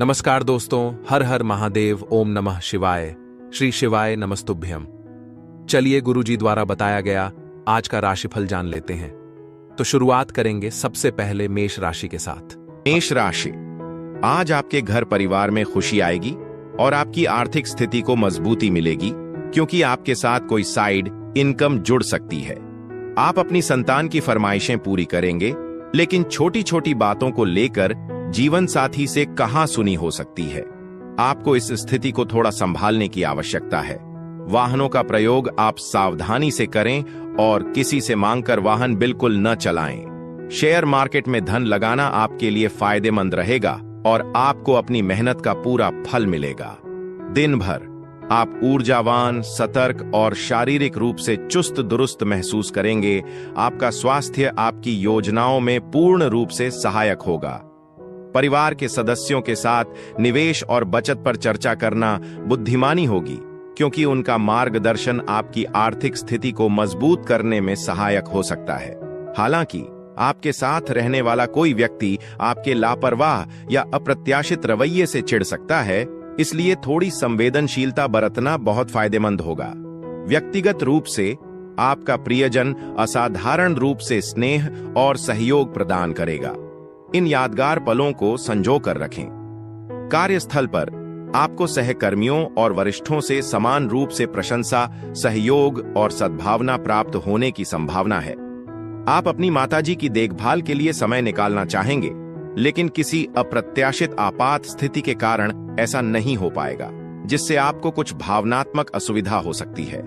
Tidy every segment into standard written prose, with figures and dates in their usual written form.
नमस्कार दोस्तों, हर हर महादेव, ओम नमः शिवाय, श्री शिवाय नमस्तुभ्यम। चलिए गुरुजी द्वारा बताया गया आज का राशिफल जान लेते हैं। तो शुरुआत करेंगे सबसे पहले मेष राशि के साथ। मेष राशि, आज आपके घर परिवार में खुशी आएगी और आपकी आर्थिक स्थिति को मजबूती मिलेगी क्योंकि आपके साथ कोई साइड इनकम जुड़ सकती है। आप अपनी संतान की फरमाइशें पूरी करेंगे, लेकिन छोटी छोटी बातों को लेकर जीवन साथी से कहां सुनी हो सकती है। आपको इस स्थिति को थोड़ा संभालने की आवश्यकता है। वाहनों का प्रयोग आप सावधानी से करें और किसी से मांगकर वाहन बिल्कुल न चलाएं। शेयर मार्केट में धन लगाना आपके लिए फायदेमंद रहेगा और आपको अपनी मेहनत का पूरा फल मिलेगा। दिन भर आप ऊर्जावान, सतर्क और शारीरिक रूप से चुस्त दुरुस्त महसूस करेंगे। आपका स्वास्थ्य आपकी योजनाओं में पूर्ण रूप से सहायक होगा। परिवार के सदस्यों के साथ निवेश और बचत पर चर्चा करना बुद्धिमानी होगी, क्योंकि उनका मार्गदर्शन आपकी आर्थिक स्थिति को मजबूत करने में सहायक हो सकता है। हालांकि आपके साथ रहने वाला कोई व्यक्ति आपके लापरवाह या अप्रत्याशित रवैये से चिढ़ सकता है, इसलिए थोड़ी संवेदनशीलता बरतना बहुत फायदेमंद होगा। व्यक्तिगत रूप से आपका प्रियजन असाधारण रूप से स्नेह और सहयोग प्रदान करेगा। इन यादगार पलों को संजो कर रखें। कार्यस्थल पर आपको सहकर्मियों और वरिष्ठों से समान रूप से प्रशंसा, सहयोग और सद्भावना प्राप्त होने की संभावना है। आप अपनी माताजी की देखभाल के लिए समय निकालना चाहेंगे, लेकिन किसी अप्रत्याशित आपात स्थिति के कारण ऐसा नहीं हो पाएगा, जिससे आपको कुछ भावनात्मक असुविधा हो सकती है।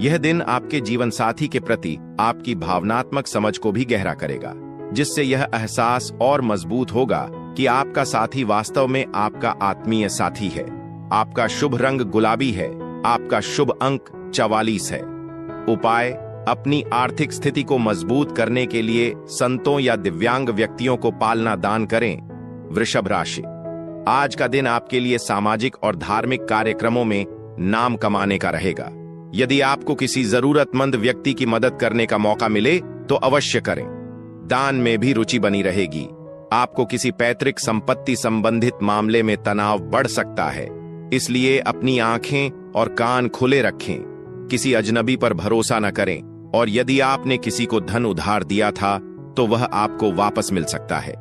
यह दिन आपके जीवन साथी के प्रति आपकी भावनात्मक समझ को भी गहरा करेगा, जिससे यह एहसास और मजबूत होगा कि आपका साथी वास्तव में आपका आत्मीय साथी है। आपका शुभ रंग गुलाबी है। आपका शुभ अंक 44 है। उपाय, अपनी आर्थिक स्थिति को मजबूत करने के लिए संतों या दिव्यांग व्यक्तियों को पालना दान करें। वृषभ राशि, आज का दिन आपके लिए सामाजिक और धार्मिक कार्यक्रमों में नाम कमाने का रहेगा। यदि आपको किसी जरूरतमंद व्यक्ति की मदद करने का मौका मिले तो अवश्य करें। दान में भी रुचि बनी रहेगी। आपको किसी पैतृक संपत्ति संबंधित मामले में तनाव बढ़ सकता है, इसलिए अपनी आंखें और कान खुले रखें। किसी अजनबी पर भरोसा न करें, और यदि आपने किसी को धन उधार दिया था तो वह आपको वापस मिल सकता है।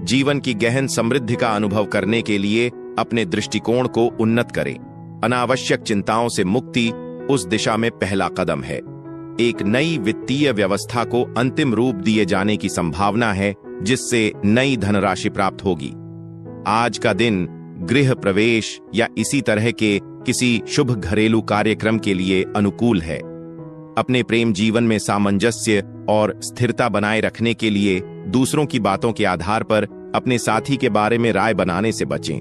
जीवन की गहन समृद्धि का अनुभव करने के लिए अपने दृष्टिकोण को उन्नत करें। अनावश्यक चिंताओं से मुक्ति उस दिशा में पहला कदम है। एक नई वित्तीय व्यवस्था को अंतिम रूप दिए जाने की संभावना है, जिससे नई धनराशि प्राप्त होगी। आज का दिन गृह प्रवेश या इसी तरह के किसी शुभ घरेलू कार्यक्रम के लिए अनुकूल है। अपने प्रेम जीवन में सामंजस्य और स्थिरता बनाए रखने के लिए दूसरों की बातों के आधार पर अपने साथी के बारे में राय बनाने से बचें।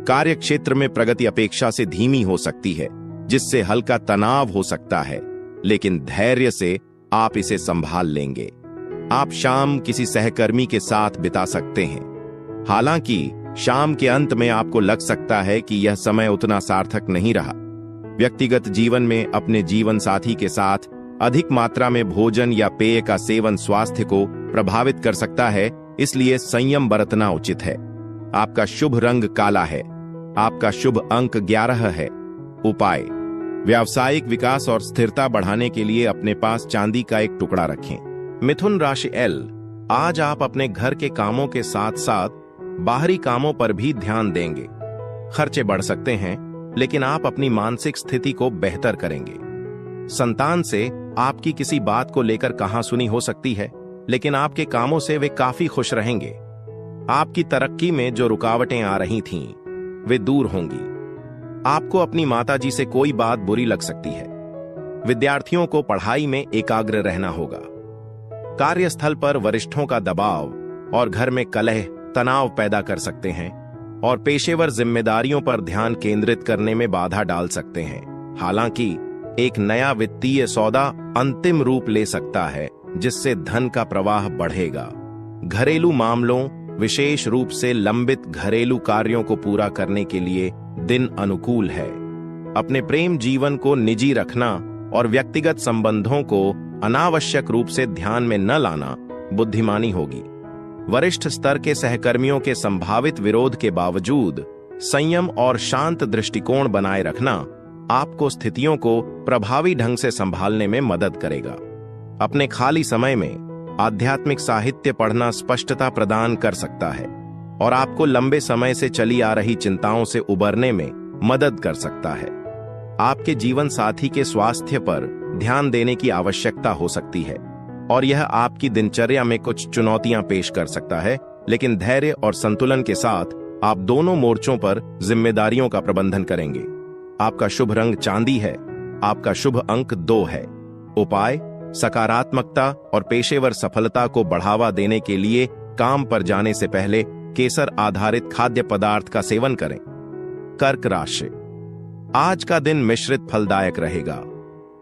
कार्य क्षेत्र में प्रगति अपेक्षा से धीमी हो सकती है, जिससे हल्का तनाव हो सकता है, लेकिन धैर्य से आप इसे संभाल लेंगे। आप शाम किसी सहकर्मी के साथ बिता सकते हैं। हालांकि शाम के अंत में आपको लग सकता है कि यह समय उतना सार्थक नहीं रहा। व्यक्तिगत जीवन में अपने जीवन साथी के साथ अधिक मात्रा में भोजन या पेय का सेवन स्वास्थ्य को प्रभावित कर सकता है, इसलिए संयम बरतना उचित है। आपका शुभ रंग काला है। आपका शुभ अंक 11 है। उपाय, व्यावसायिक विकास और स्थिरता बढ़ाने के लिए अपने पास चांदी का एक टुकड़ा रखें। मिथुन राशि एल, आज आप अपने घर के कामों के साथ साथ बाहरी कामों पर भी ध्यान देंगे। खर्चे बढ़ सकते हैं, लेकिन आप अपनी मानसिक स्थिति को बेहतर करेंगे। संतान से आपकी किसी बात को लेकर कहासुनी हो सकती है, लेकिन आपके कामों से वे काफी खुश रहेंगे। आपकी तरक्की में जो रुकावटें आ रही थीं, वे दूर होंगी। आपको अपनी माताजी से कोई बात बुरी लग सकती है। विद्यार्थियों को पढ़ाई में एकाग्र रहना होगा। कार्यस्थल पर वरिष्ठों का दबाव और घर में कलह तनाव पैदा कर सकते हैं और पेशेवर जिम्मेदारियों पर ध्यान केंद्रित करने में बाधा डाल सकते हैं। हालांकि एक नया वित्तीय सौदा अंतिम रूप ले सकता है, जिससे धन का प्रवाह बढ़ेगा। घरेलू मामलों, विशेष रूप से लंबित घरेलू कार्यों को पूरा करने के लिए दिन अनुकूल है। अपने प्रेम जीवन को निजी रखना और व्यक्तिगत संबंधों को अनावश्यक रूप से ध्यान में न लाना बुद्धिमानी होगी। वरिष्ठ स्तर के सहकर्मियों के संभावित विरोध के बावजूद संयम और शांत दृष्टिकोण बनाए रखना आपको स्थितियों को प्रभावी ढंग से संभालने में मदद करेगा। अपने खाली समय में आध्यात्मिक साहित्य पढ़ना स्पष्टता प्रदान कर सकता है और आपको लंबे समय से चली आ रही चिंताओं से उबरने में मदद कर सकता है। आपके जीवन साथी के स्वास्थ्य पर ध्यान देने की आवश्यकता हो सकती है और यह आपकी दिनचर्या में कुछ चुनौतियां पेश कर सकता है, लेकिन धैर्य और संतुलन के साथ आप दोनों मोर्चों पर जिम्मेदारियों का प्रबंधन करेंगे। आपका शुभ रंग चांदी है। आपका शुभ अंक 2 है। उपाय: सकारात्मकता और पेशेवर सफलता को बढ़ावा देने के लिए काम पर जाने से पहले केसर आधारित खाद्य पदार्थ का सेवन करें। कर्क राशि, आज का दिन मिश्रित फलदायक रहेगा।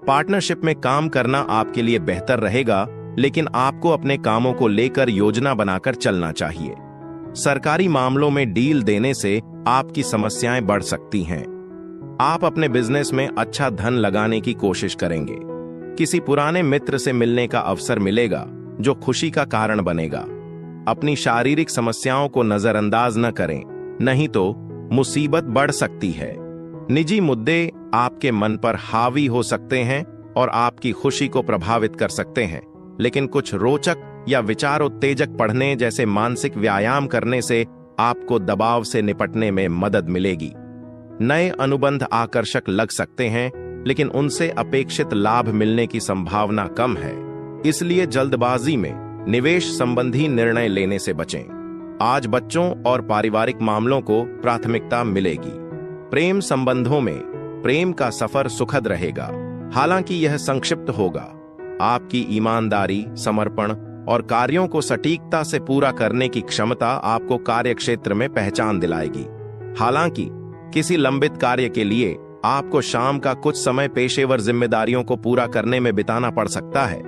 पार्टनरशिप में काम करना आपके लिए बेहतर रहेगा, लेकिन आपको अपने कामों को लेकर योजना बनाकर चलना चाहिए। सरकारी मामलों में डील देने से आपकी समस्याएं बढ़ सकती हैं। आप अपने बिजनेस में अच्छा धन लगाने की कोशिश करेंगे। किसी पुराने मित्र से मिलने का अवसर मिलेगा जो खुशी का कारण बनेगा। अपनी शारीरिक समस्याओं को नजरअंदाज न करें, नहीं तो मुसीबत बढ़ सकती है। निजी मुद्दे आपके मन पर हावी हो सकते हैं और आपकी खुशी को प्रभावित कर सकते हैं, लेकिन कुछ रोचक या विचार उत्तेजक पढ़ने जैसे मानसिक व्यायाम करने से आपको दबाव से निपटने में मदद मिलेगी। नए अनुबंध आकर्षक लग सकते हैं, लेकिन उनसे अपेक्षित लाभ मिलने की संभावना कम है, इसलिए जल्दबाजी में निवेश संबंधी निर्णय लेने से बचें। आज बच्चों और पारिवारिक मामलों को प्राथमिकता मिलेगी। प्रेम संबंधों में प्रेम का सफर सुखद रहेगा, हालांकि यह संक्षिप्त होगा। आपकी ईमानदारी, समर्पण और कार्यों को सटीकता से पूरा करने की क्षमता आपको कार्यक्षेत्र में पहचान दिलाएगी। हालांकि किसी लंबित कार्य के लिए आपको शाम का कुछ समय पेशेवर जिम्मेदारियों को पूरा करने में बिताना पड़ सकता है।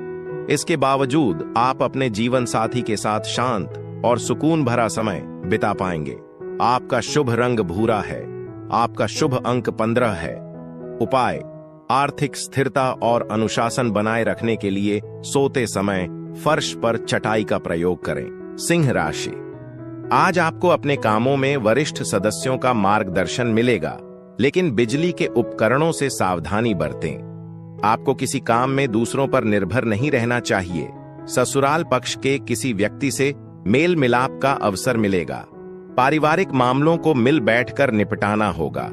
इसके बावजूद आप अपने जीवन साथी के साथ शांत और सुकून भरा समय बिता पाएंगे। आपका शुभ रंग भूरा है। आपका शुभ अंक 15 है। उपाय: आर्थिक स्थिरता और अनुशासन बनाए रखने के लिए सोते समय फर्श पर चटाई का प्रयोग करें। सिंह राशि, आज आपको अपने कामों में वरिष्ठ सदस्यों का मार्गदर्शन मिलेगा, लेकिन बिजली के उपकरणों से सावधानी बरतें। आपको किसी काम में दूसरों पर निर्भर नहीं रहना चाहिए। ससुराल पक्ष के किसी व्यक्ति से मेल मिलाप का अवसर मिलेगा। पारिवारिक मामलों को मिल बैठकर निपटाना होगा।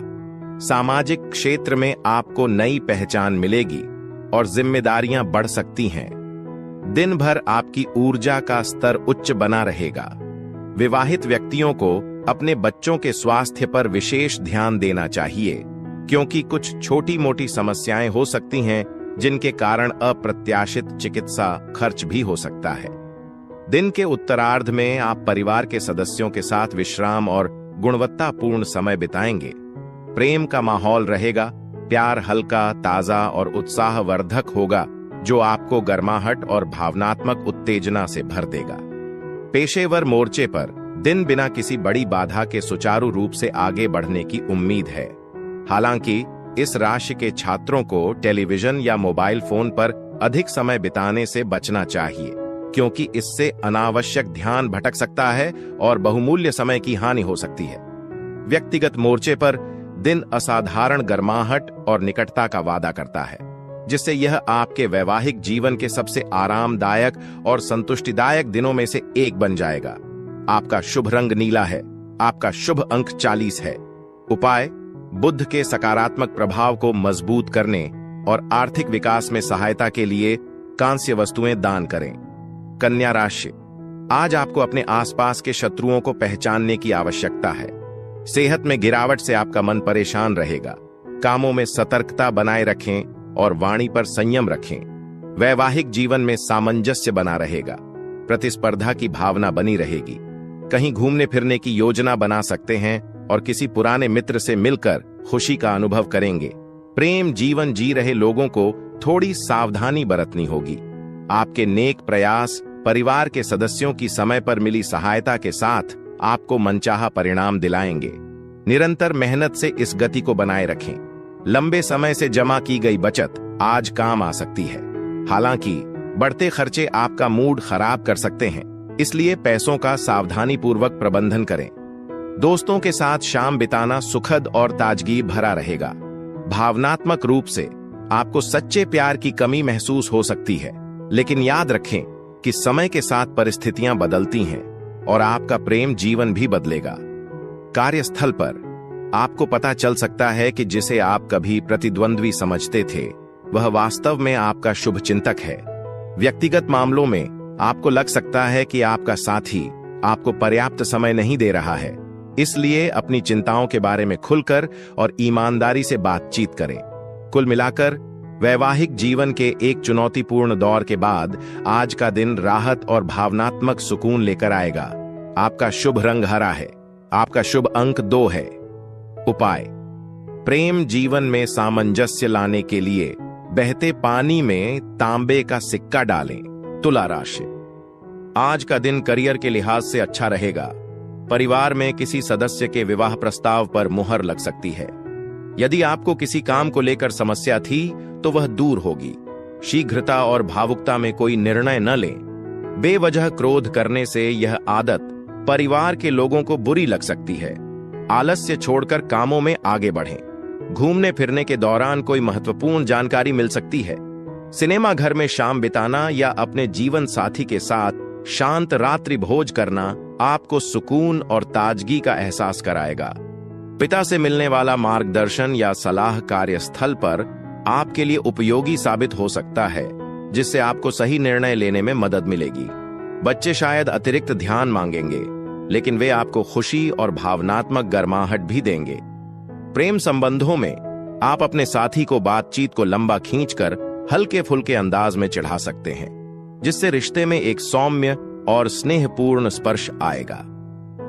सामाजिक क्षेत्र में आपको नई पहचान मिलेगी और जिम्मेदारियां बढ़ सकती हैं। दिन भर आपकी ऊर्जा का स्तर उच्च बना रहेगा। विवाहित व्यक्तियों को अपने बच्चों के स्वास्थ्य पर विशेष ध्यान देना चाहिए, क्योंकि कुछ छोटी मोटी समस्याएं हो सकती हैं जिनके कारण अप्रत्याशित चिकित्सा खर्च भी हो सकता है। दिन के उत्तरार्ध में आप परिवार के सदस्यों के साथ विश्राम और गुणवत्तापूर्ण समय बिताएंगे। प्रेम का माहौल रहेगा। प्यार हल्का, ताजा और उत्साहवर्धक होगा, जो आपको गर्माहट और भावनात्मक उत्तेजना से भर देगा। पेशेवर मोर्चे पर दिन बिना किसी बड़ी बाधा के सुचारू रूप से आगे बढ़ने की उम्मीद है। हालांकि इस राशि के छात्रों को टेलीविजन या मोबाइल फोन पर अधिक समय बिताने से बचना चाहिए, क्योंकि इससे अनावश्यक ध्यान भटक सकता है और बहुमूल्य समय की हानि हो सकती है। व्यक्तिगत मोर्चे पर दिन असाधारण गर्माहट और निकटता का वादा करता है, जिससे यह आपके वैवाहिक जीवन के सबसे आरामदायक और संतुष्टिदायक दिनों में से एक बन जाएगा। आपका शुभ रंग नीला है। आपका शुभ अंक 40 है। उपाय: बुध के सकारात्मक प्रभाव को मजबूत करने और आर्थिक विकास में सहायता के लिए कांस्य वस्तुएं दान करें। कन्या राशि, आज आपको अपने आसपास के शत्रुओं को पहचानने की आवश्यकता है। सेहत में गिरावट से आपका मन परेशान रहेगा। कामों में सतर्कता बनाए रखें और वाणी पर संयम रखें। वैवाहिक जीवन में सामंजस्य बना रहेगा। प्रतिस्पर्धा की भावना बनी रहेगी। कहीं घूमने फिरने की योजना बना सकते हैं और किसी पुराने मित्र से मिलकर खुशी का अनुभव करेंगे। प्रेम जीवन जी रहे लोगों को थोड़ी सावधानी बरतनी होगी। आपके नेक प्रयास परिवार के सदस्यों की समय पर मिली सहायता के साथ आपको मनचाहा परिणाम दिलाएंगे। निरंतर मेहनत से इस गति को बनाए रखें। लंबे समय से जमा की गई बचत आज काम आ सकती है। हालांकि बढ़ते खर्चे आपका मूड खराब कर सकते हैं, इसलिए पैसों का सावधानी पूर्वक प्रबंधन करें। दोस्तों के साथ शाम बिताना सुखद और ताजगी भरा रहेगा। भावनात्मक रूप से आपको सच्चे प्यार की कमी महसूस हो सकती है, लेकिन याद रखें कि समय के साथ परिस्थितियां बदलती हैं और आपका प्रेम जीवन भी बदलेगा। कार्यस्थल पर आपको पता चल सकता है कि जिसे आप कभी प्रतिद्वंद्वी समझते थे, वह वास्तव में आपका शुभचिंतक है। व्यक्तिगत मामलों में आपको लग सकता है कि आपका साथी आपको पर्याप्त समय नहीं दे रहा है, इसलिए अपनी चिंताओं के बारे में खुलकर और ईमानदारी से बातचीत करें। कुल मिलाकर वैवाहिक जीवन के एक चुनौतीपूर्ण दौर के बाद आज का दिन राहत और भावनात्मक सुकून लेकर आएगा। आपका शुभ रंग हरा है। आपका शुभ अंक 2 है। उपाय: प्रेम जीवन में सामंजस्य लाने के लिए बहते पानी में तांबे का सिक्का डालें। तुला राशि: आज का दिन करियर के लिहाज से अच्छा रहेगा। परिवार में किसी सदस्य के विवाह प्रस्ताव पर मुहर लग सकती है। यदि आपको किसी काम को लेकर समस्या थी तो वह दूर होगी। शीघ्रता और भावुकता में कोई निर्णय न लें। बेवजह क्रोध करने से यह आदत परिवार के लोगों को बुरी लग सकती है। आलस्य छोड़कर कामों में आगे बढ़ें। घूमने फिरने के दौरान कोई महत्वपूर्ण जानकारी मिल सकती है। सिनेमा घर में शाम बिताना या अपने जीवन साथी के साथ शांत रात्रि भोज करना आपको सुकून और ताजगी का एहसास कराएगा। पिता से मिलने वाला मार्गदर्शन या सलाह कार्यस्थल पर आपके लिए उपयोगी साबित हो सकता है, जिससे आपको सही निर्णय लेने में मदद मिलेगी। बच्चे शायद अतिरिक्त ध्यान मांगेंगे, लेकिन वे आपको खुशी और भावनात्मक गर्माहट भी देंगे। प्रेम संबंधों में आप अपने साथी को बातचीत को लंबा खींचकर हल्के फुल्के अंदाज में चढ़ा सकते हैं, जिससे रिश्ते में एक सौम्य और स्नेहपूर्ण स्पर्श आएगा।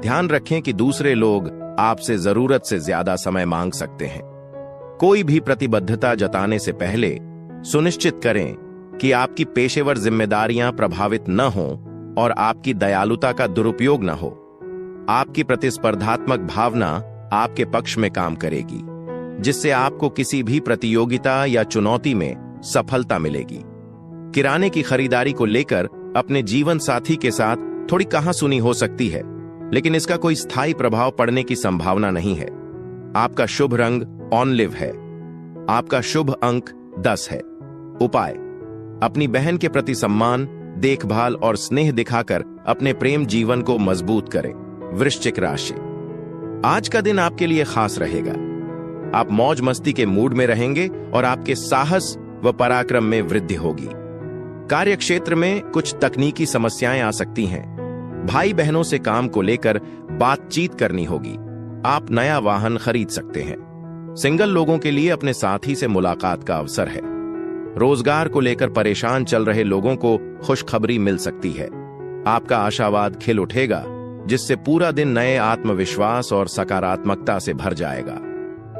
ध्यान रखें कि दूसरे लोग आपसे जरूरत से ज्यादा समय मांग सकते हैं। कोई भी प्रतिबद्धता जताने से पहले सुनिश्चित करें कि आपकी पेशेवर जिम्मेदारियां प्रभावित न हों और आपकी दयालुता का दुरुपयोग न हो। आपकी प्रतिस्पर्धात्मक भावना आपके पक्ष में काम करेगी, जिससे आपको किसी भी प्रतियोगिता या चुनौती में सफलता मिलेगी। किराने की खरीदारी को लेकर अपने जीवन साथी के साथ थोड़ी कहासुनी हो सकती है, लेकिन इसका कोई स्थायी प्रभाव पड़ने की संभावना नहीं है। आपका शुभ रंग ऑलिव है। आपका शुभ अंक 10 है। उपाय: अपनी बहन के प्रति सम्मान, देखभाल और स्नेह दिखाकर अपने प्रेम जीवन को मजबूत करें। वृश्चिक राशि: आज का दिन आपके लिए खास रहेगा। आप मौज मस्ती के मूड में रहेंगे और आपके साहस व पराक्रम में वृद्धि होगी। कार्यक्षेत्र में कुछ तकनीकी समस्याएं आ सकती हैं। भाई बहनों से काम को लेकर बातचीत करनी होगी। आप नया वाहन खरीद सकते हैं। सिंगल लोगों के लिए अपने साथी से मुलाकात का अवसर है। रोजगार को लेकर परेशान चल रहे लोगों को खुशखबरी मिल सकती है। आपका आशावाद खिल उठेगा, जिससे पूरा दिन नए आत्मविश्वास और सकारात्मकता से भर जाएगा।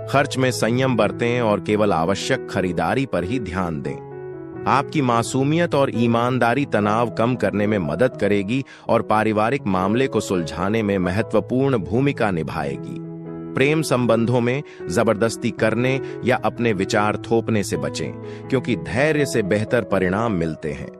खर्च में संयम बरतें और केवल आवश्यक खरीदारी पर ही ध्यान दें। आपकी मासूमियत और ईमानदारी तनाव कम करने में मदद करेगी और पारिवारिक मामले को सुलझाने में महत्वपूर्ण भूमिका निभाएगी। प्रेम संबंधों में जबरदस्ती करने या अपने विचार थोपने से बचें, क्योंकि धैर्य से बेहतर परिणाम मिलते हैं।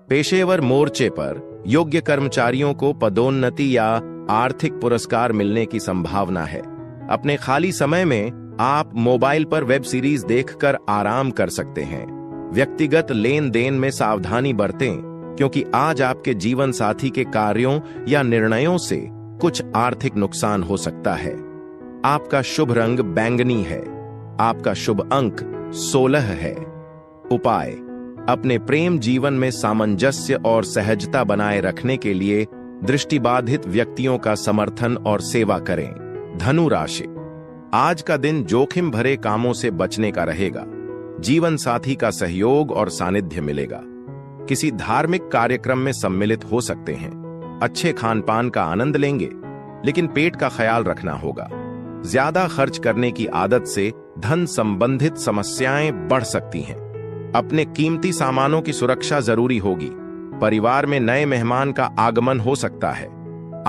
पेशेवर मोर्चे पर योग्य कर्मचारियों को पदोन्नति या आर्थिक पुरस्कार मिलने की संभावना है। अपने खाली समय में आप मोबाइल पर वेब सीरीज देखकर आराम कर सकते हैं। व्यक्तिगत लेन देन में सावधानी बरतें, क्योंकि आज आपके जीवन साथी के कार्यों या निर्णयों से कुछ आर्थिक नुकसान हो सकता है। आपका शुभ रंग बैंगनी है। आपका शुभ अंक 16 है। उपाय: अपने प्रेम जीवन में सामंजस्य और सहजता बनाए रखने के लिए दृष्टिबाधित व्यक्तियों का समर्थन और सेवा करें। धनु राशि: आज का दिन जोखिम भरे कामों से बचने का रहेगा। जीवन साथी का सहयोग और सानिध्य मिलेगा। किसी धार्मिक कार्यक्रम में सम्मिलित हो सकते हैं। अच्छे खान पान का आनंद लेंगे, लेकिन पेट का ख्याल रखना होगा। ज्यादा खर्च करने की आदत से धन संबंधित समस्याएं बढ़ सकती हैं। अपने कीमती सामानों की सुरक्षा जरूरी होगी। परिवार में नए मेहमान का आगमन हो सकता है।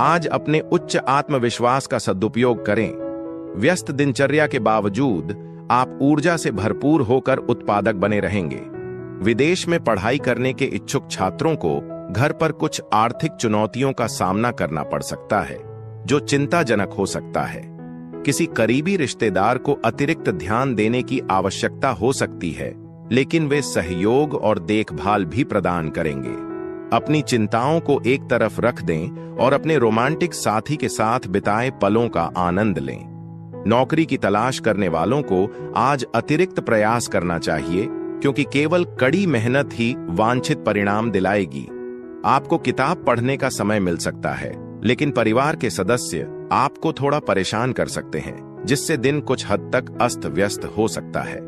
आज अपने उच्च आत्मविश्वास का सदुपयोग करें। व्यस्त दिनचर्या के बावजूद आप ऊर्जा से भरपूर होकर उत्पादक बने रहेंगे। विदेश में पढ़ाई करने के इच्छुक छात्रों को घर पर कुछ आर्थिक चुनौतियों का सामना करना पड़ सकता है, जो चिंताजनक हो सकता है। किसी करीबी रिश्तेदार को अतिरिक्त ध्यान देने की आवश्यकता हो सकती है, लेकिन वे सहयोग और देखभाल भी प्रदान करेंगे। अपनी चिंताओं को एक तरफ रख दें और अपने रोमांटिक साथी के साथ बिताए पलों का आनंद लें। नौकरी की तलाश करने वालों को आज अतिरिक्त प्रयास करना चाहिए, क्योंकि केवल कड़ी मेहनत ही वांछित परिणाम दिलाएगी। आपको किताब पढ़ने का समय मिल सकता है, लेकिन परिवार के सदस्य आपको थोड़ा परेशान कर सकते हैं, जिससे दिन कुछ हद तक अस्त व्यस्त हो सकता है।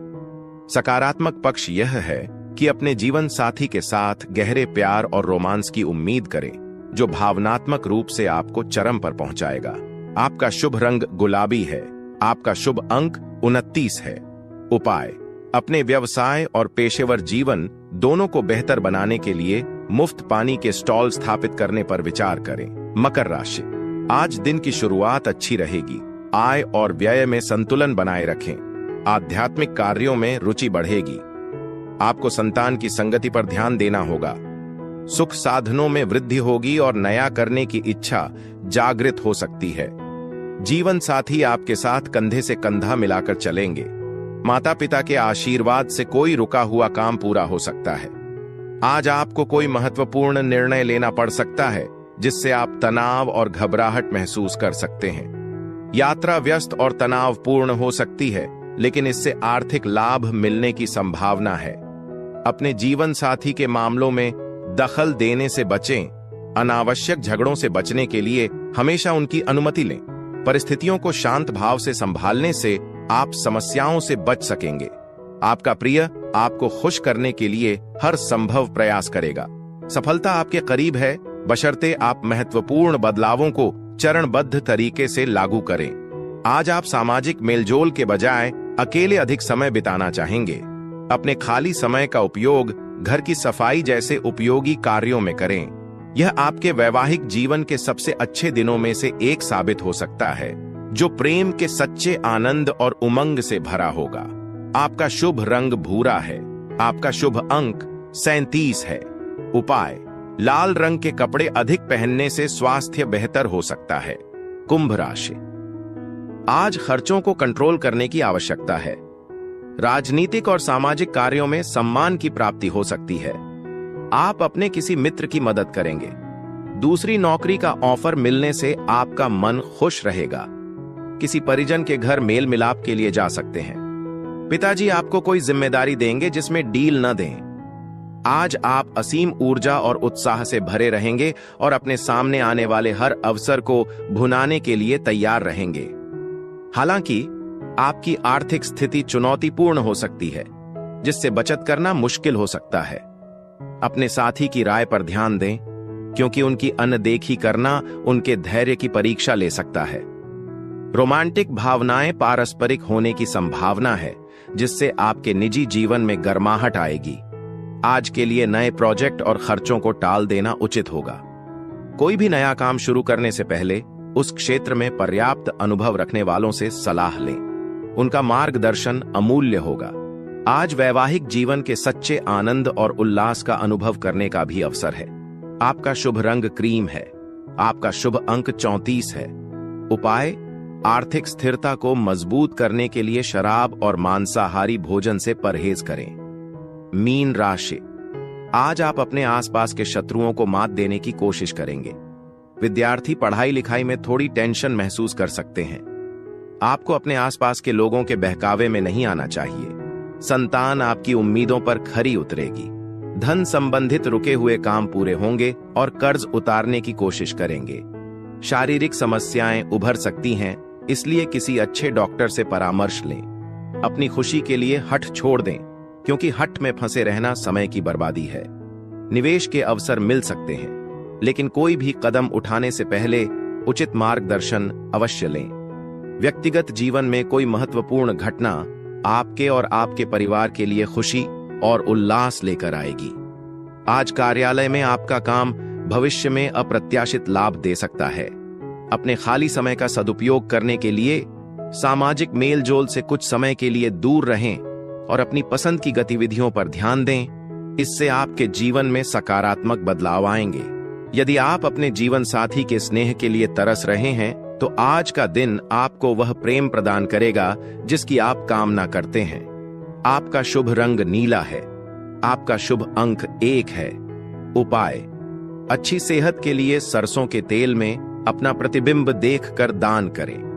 सकारात्मक पक्ष यह है कि अपने जीवन साथी के साथ गहरे प्यार और रोमांस की उम्मीद करें, जो भावनात्मक रूप से आपको चरम पर पहुंचाएगा। आपका शुभ रंग गुलाबी है। आपका शुभ अंक 29 है। उपाय: अपने व्यवसाय और पेशेवर जीवन दोनों को बेहतर बनाने के लिए मुफ्त पानी के स्टॉल स्थापित करने पर विचार करें। मकर राशि: आज दिन की शुरुआत अच्छी रहेगी। आय और व्यय में संतुलन बनाए रखें। आध्यात्मिक कार्यों में रुचि बढ़ेगी। आपको संतान की संगति पर ध्यान देना होगा। सुख साधनों में वृद्धि होगी और नया करने की इच्छा जागृत हो सकती है। जीवन साथी आपके साथ कंधे से कंधा मिलाकर चलेंगे। माता पिता के आशीर्वाद से कोई रुका हुआ काम पूरा हो सकता है। आज आपको कोई महत्वपूर्ण निर्णय लेना पड़ सकता है, जिससे आप तनाव और घबराहट महसूस कर सकते हैं। यात्रा व्यस्त और तनावपूर्ण हो सकती है, लेकिन इससे आर्थिक लाभ मिलने की संभावना है। अपने जीवन साथी के मामलों में दखल देने से बचें। अनावश्यक झगड़ों से बचने के लिए हमेशा उनकी अनुमति लें। परिस्थितियों को शांत भाव से संभालने से आप समस्याओं से बच सकेंगे। आपका प्रिय आपको खुश करने के लिए हर संभव प्रयास करेगा। सफलता आपके करीब है, बशर्ते आप महत्वपूर्ण बदलावों को चरणबद्ध तरीके से लागू करें। आज आप सामाजिक मेलजोल के बजाय अकेले अधिक समय बिताना चाहेंगे। अपने खाली समय का उपयोग घर की सफाई जैसे उपयोगी कार्यों में करें। यह आपके वैवाहिक जीवन के सबसे अच्छे दिनों में से एक साबित हो सकता है, जो प्रेम के सच्चे आनंद और उमंग से भरा होगा। आपका शुभ रंग भूरा है। आपका शुभ अंक 37 है। उपाय: लाल रंग के कपड़े अधिक पहनने से स्वास्थ्य बेहतर हो सकता है। कुंभ राशि: आज खर्चों को कंट्रोल करने की आवश्यकता है। राजनीतिक और सामाजिक कार्यों में सम्मान की प्राप्ति हो सकती है। आप अपने किसी मित्र की मदद करेंगे। दूसरी नौकरी का ऑफर मिलने से आपका मन खुश रहेगा। किसी परिजन के घर मेल मिलाप के लिए जा सकते हैं। पिताजी आपको कोई जिम्मेदारी देंगे जिसमें डील न दें। आज आप असीम ऊर्जा और उत्साह से भरे रहेंगे और अपने सामने आने वाले हर अवसर को भुनाने के लिए तैयार रहेंगे। हालांकि आपकी आर्थिक स्थिति चुनौतीपूर्ण हो सकती है, जिससे बचत करना मुश्किल हो सकता है। अपने साथी की राय पर ध्यान दें, क्योंकि उनकी अनदेखी करना उनके धैर्य की परीक्षा ले सकता है। रोमांटिक भावनाएं पारस्परिक होने की संभावना है, जिससे आपके निजी जीवन में गर्माहट आएगी। आज के लिए नए प्रोजेक्ट और खर्चों को टाल देना उचित होगा। कोई भी नया काम शुरू करने से पहले उस क्षेत्र में पर्याप्त अनुभव रखने वालों से सलाह लें। उनका मार्गदर्शन अमूल्य होगा। आज वैवाहिक जीवन के सच्चे आनंद और उल्लास का अनुभव करने का भी अवसर है। आपका शुभ रंग क्रीम है। आपका शुभ अंक 34 है। उपाय: आर्थिक स्थिरता को मजबूत करने के लिए शराब और मांसाहारी भोजन से परहेज करें। मीन राशि: आज आप अपने आसपास के शत्रुओं को मात देने की कोशिश करेंगे। विद्यार्थी पढ़ाई लिखाई में थोड़ी टेंशन महसूस कर सकते हैं। आपको अपने आसपास के लोगों के बहकावे में नहीं आना चाहिए। संतान आपकी उम्मीदों पर खरी उतरेगी। धन संबंधित रुके हुए काम पूरे होंगे और कर्ज उतारने की कोशिश करेंगे। शारीरिक समस्याएं उभर सकती हैं, इसलिए किसी अच्छे डॉक्टर से परामर्श लें। अपनी खुशी के लिए हठ छोड़ दें, क्योंकि हठ में फंसे रहना समय की बर्बादी है। निवेश के अवसर मिल सकते हैं, लेकिन कोई भी कदम उठाने से पहले उचित मार्गदर्शन अवश्य लें। व्यक्तिगत जीवन में कोई महत्वपूर्ण घटना आपके और आपके परिवार के लिए खुशी और उल्लास लेकर आएगी। आज कार्यालय में आपका काम भविष्य में अप्रत्याशित लाभ दे सकता है। अपने खाली समय का सदुपयोग करने के लिए सामाजिक मेलजोल से कुछ समय के लिए दूर रहें और अपनी पसंद की गतिविधियों पर ध्यान दें। इससे आपके जीवन में सकारात्मक बदलाव आएंगे। यदि आप अपने जीवन साथी के स्नेह के लिए तरस रहे हैं, तो आज का दिन आपको वह प्रेम प्रदान करेगा जिसकी आप कामना करते हैं। आपका शुभ रंग नीला है। आपका शुभ अंक 1 है। उपाय: अच्छी सेहत के लिए सरसों के तेल में अपना प्रतिबिंब देखकर दान करें।